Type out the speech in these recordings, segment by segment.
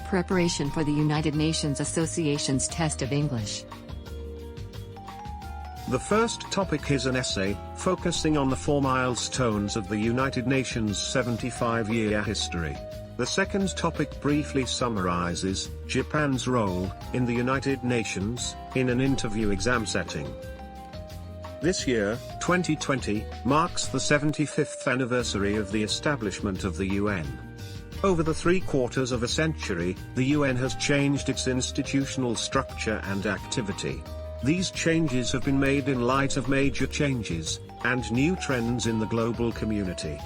Preparation for the United Nations Association's test of English. The first topic is an essay, focusing on the 4 milestones of the United Nations' 75-year history. The second topic briefly summarizes Japan's role in the United Nations in an interview exam setting. This year, 2020, marks the 75th anniversary of the establishment of the UN. Over the 3/4 of a century, the UN has changed its institutional structure and activity. These changes have been made in light of major changes and new trends in the global community.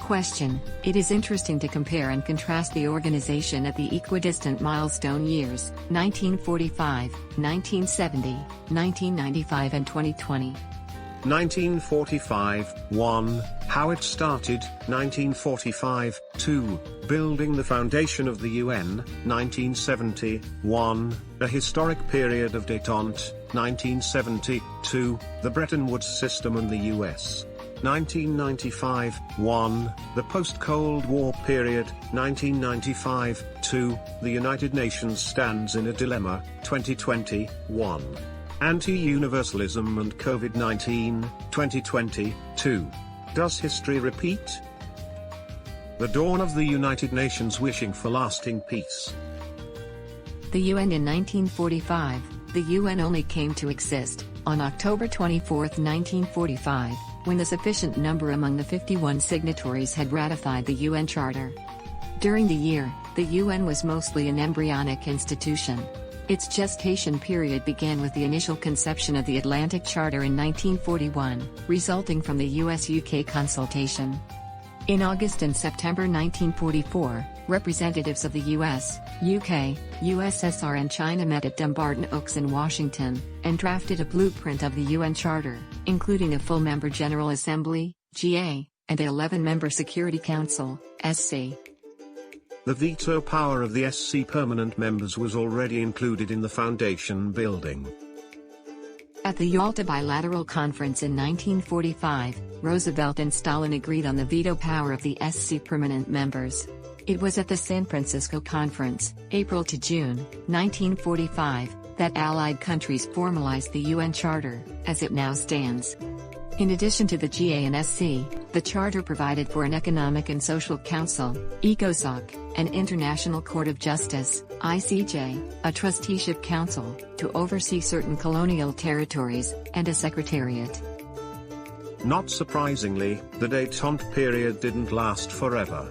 Question: It is interesting to compare and contrast the organization at the equidistant milestone years, 1945, 1970, 1995 and 2020. 1945, 1. How it started, 1945, 2. Building the foundation of the UN, 1970, 1. A historic period of détente, 1970, 2. The Bretton Woods system and the US. 1995, 1. The post-Cold War period, 1995, 2. The United Nations stands in a dilemma, 2020, 1. Anti-universalism and COVID-19, 2020, 2. Does history repeat? The dawn of the United Nations wishing for lasting peace. The UN in 1945. The UN only came to exist on October 24, 1945, when the sufficient number among the 51 signatories had ratified the UN Charter. During the year, the UN was mostly an embryonic institution. Its gestation period began with the initial conception of the Atlantic Charter in 1941, resulting from the US-UK consultation. In August and September 1944, representatives of the US, UK, USSR and China met at Dumbarton Oaks in Washington, and drafted a blueprint of the UN Charter, including a full-member General Assembly, GA, and an 11-member Security Council, SC. The veto power of the SC permanent members was already included in the foundation building. At the Yalta Bilateral Conference in 1945, Roosevelt and Stalin agreed on the veto power of the SC permanent members. It was at the San Francisco Conference, April to June, 1945, that Allied countries formalized the UN Charter, as it now stands. In addition to the GA and SC, the Charter provided for an Economic and Social Council, ECOSOC, an International Court of Justice, ICJ, a Trusteeship Council, to oversee certain colonial territories, and a Secretariat. Not surprisingly, the détente period didn't last forever.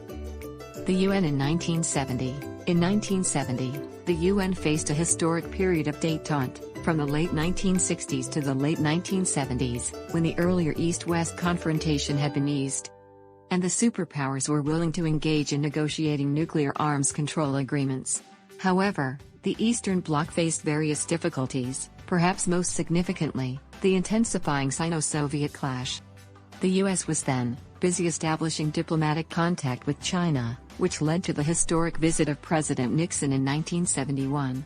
The UN in 1970. In 1970, the UN faced a historic period of détente, from the late 1960s to the late 1970s, when the earlier East-West confrontation had been eased. And the superpowers were willing to engage in negotiating nuclear arms control agreements. However, the Eastern Bloc faced various difficulties, perhaps most significantly, the intensifying Sino-Soviet clash. The US was then busy establishing diplomatic contact with China, which led to the historic visit of President Nixon in 1971.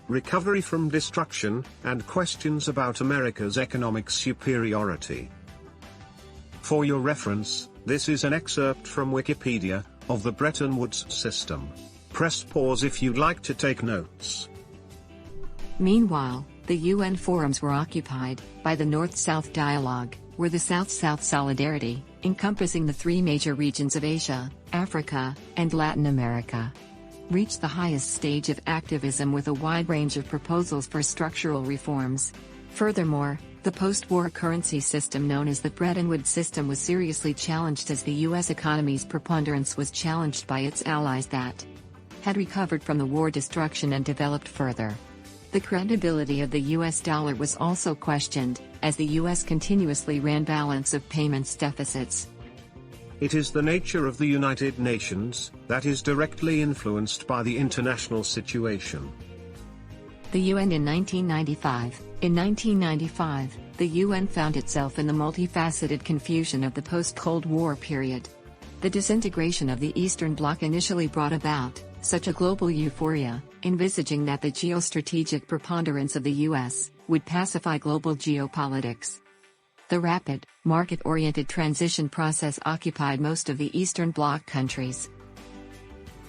Recovery from destruction, and questions about America's economic superiority. For your reference, this is an excerpt from Wikipedia, of the Bretton Woods system. Press pause if you'd like to take notes. Meanwhile, the UN forums were occupied by the North-South Dialogue, where the South-South solidarity, encompassing the 3 major regions of Asia, Africa, and Latin America, reached the highest stage of activism with a wide range of proposals for structural reforms. Furthermore, the post-war currency system known as the Bretton Woods system was seriously challenged as the U.S. economy's preponderance was challenged by its allies that had recovered from the war destruction and developed further. The credibility of the U.S. dollar was also questioned, as the U.S. continuously ran balance of payments deficits. It is the nature of the United Nations that is directly influenced by the international situation. The UN in 1995. In 1995, the UN found itself in the multifaceted confusion of the post-Cold War period. The disintegration of the Eastern Bloc initially brought about such a global euphoria, envisaging that the geostrategic preponderance of the US would pacify global geopolitics. The rapid, market-oriented transition process occupied most of the Eastern Bloc countries.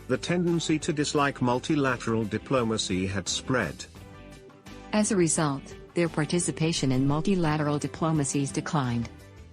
the tendency to dislike multilateral diplomacy had spread. As a result, their participation in multilateral diplomacies declined.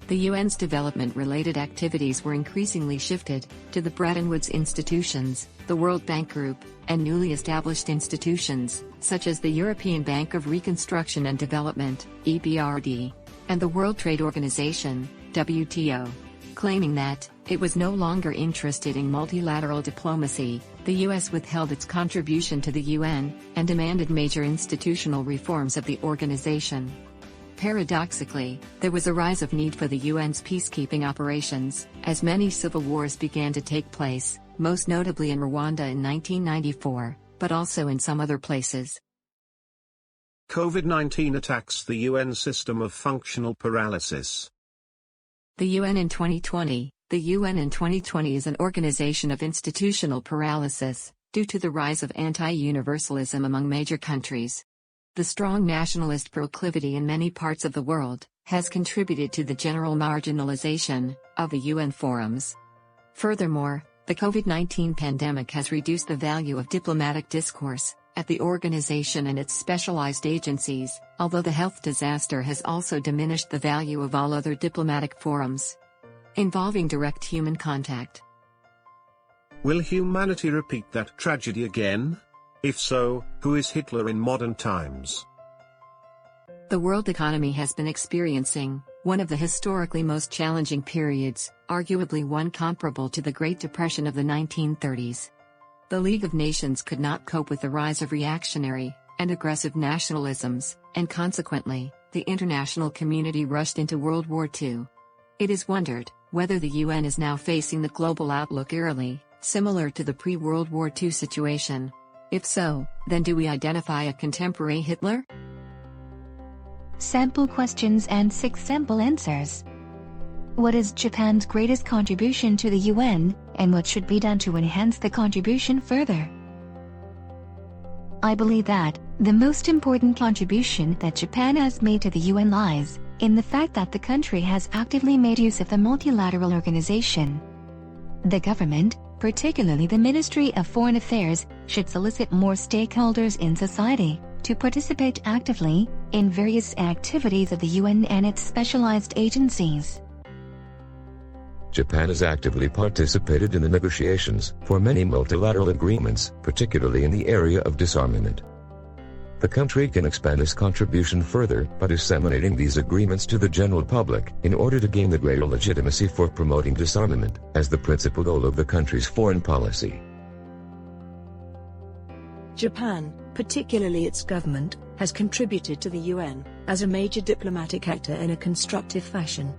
The UN's development-related activities were increasingly shifted to the Bretton Woods institutions, the World Bank Group, and newly established institutions, such as the European Bank of Reconstruction and Development, EBRD, and the World Trade Organization, WTO. Claiming that it was no longer interested in multilateral diplomacy, the U.S. withheld its contribution to the UN and demanded major institutional reforms of the organization. Paradoxically, there was a rise of need for the UN's peacekeeping operations, as many civil wars began to take place, most notably in Rwanda in 1994, but also in some other places. COVID-19 attacks the UN system of functional paralysis. The UN in 2020. The UN in 2020 is an organization of institutional paralysis, due to the rise of anti-universalism among major countries. The strong nationalist proclivity in many parts of the world has contributed to the general marginalization of the UN forums. Furthermore, the COVID-19 pandemic has reduced the value of diplomatic discourse at the organization and its specialized agencies, although the health disaster has also diminished the value of all other diplomatic forums involving direct human contact. Will humanity repeat that tragedy again? If so, who is Hitler in modern times? The world economy has been experiencing one of the historically most challenging periods, arguably one comparable to the Great Depression of the 1930s. The League of Nations could not cope with the rise of reactionary and aggressive nationalisms, and consequently, the international community rushed into World War II. It is wondered whether the UN is now facing the global outlook eerily similar to the pre-World War II situation. If so, then do we identify a contemporary Hitler? Sample questions and 6 sample answers. What is Japan's greatest contribution to the UN, and what should be done to enhance the contribution further? I believe that the most important contribution that Japan has made to the UN lies in the fact that the country has actively made use of the multilateral organization. The government, particularly the Ministry of Foreign Affairs, should solicit more stakeholders in society to participate actively in various activities of the UN and its specialized agencies. Japan has actively participated in the negotiations for many multilateral agreements, particularly in the area of disarmament. The country can expand its contribution further by disseminating these agreements to the general public in order to gain the greater legitimacy for promoting disarmament as the principal goal of the country's foreign policy. Japan, particularly its government, has contributed to the UN as a major diplomatic actor in a constructive fashion.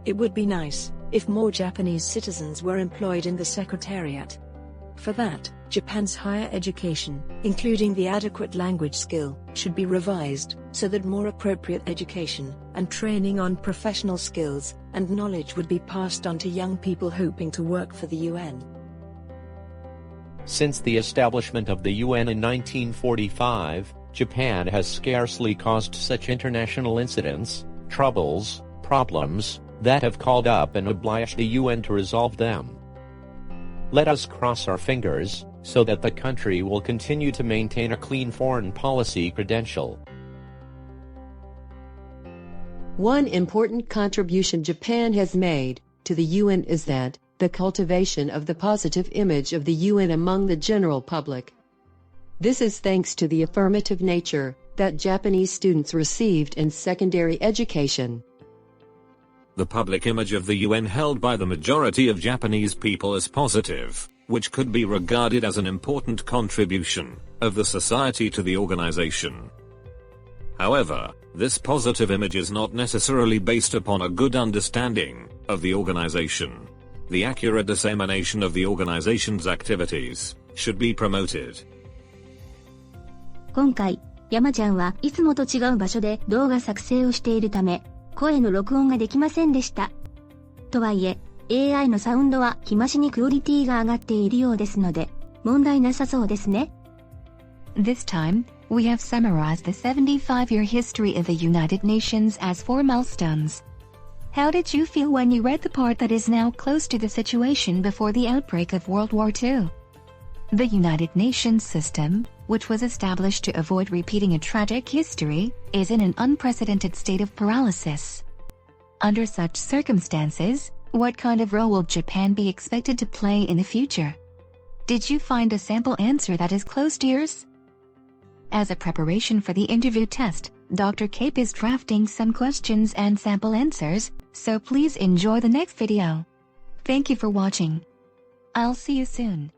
It would be nice if more Japanese citizens were employed in the Secretariat. For that, Japan's higher education, including the adequate language skill, should be revised, so that more appropriate education and training on professional skills and knowledge would be passed on to young people hoping to work for the UN. Since the establishment of the UN in 1945, Japan has scarcely caused such international incidents, troubles, problems, that have called up and obliged the UN to resolve them. Let us cross our fingers, so that the country will continue to maintain a clean foreign policy credential. One important contribution Japan has made to the UN is that the cultivation of the positive image of the UN among the general public. This is thanks to the affirmative nature that Japanese students received in secondary education. The public image of the UN held by the majority of Japanese people is positive, which could be regarded as an important contribution of the society to the organization. However, this positive image is not necessarily based upon a good understanding of the organization. The accurate dissemination of the organization's activities should be promoted. 今回、山ちゃんはいつもと違う場所で動画作成をしているため、声の録音ができませんでした。とはいえ、AI のサウンドは日増しにクオリティが上がっているようですので、問題なさそうですね。This time, we have summarized the 75-year history of the United Nations as 4 milestones. How did you feel when you read the part that is now close to the situation before the outbreak of World War II? The United Nations system, which was established to avoid repeating a tragic history, is in an unprecedented state of paralysis. Under such circumstances, what kind of role will Japan be expected to play in the future? Did you find a sample answer that is close to yours? As a preparation for the interview test, Dr. Cape is drafting some questions and sample answers, so please enjoy the next video. Thank you for watching. I'll see you soon.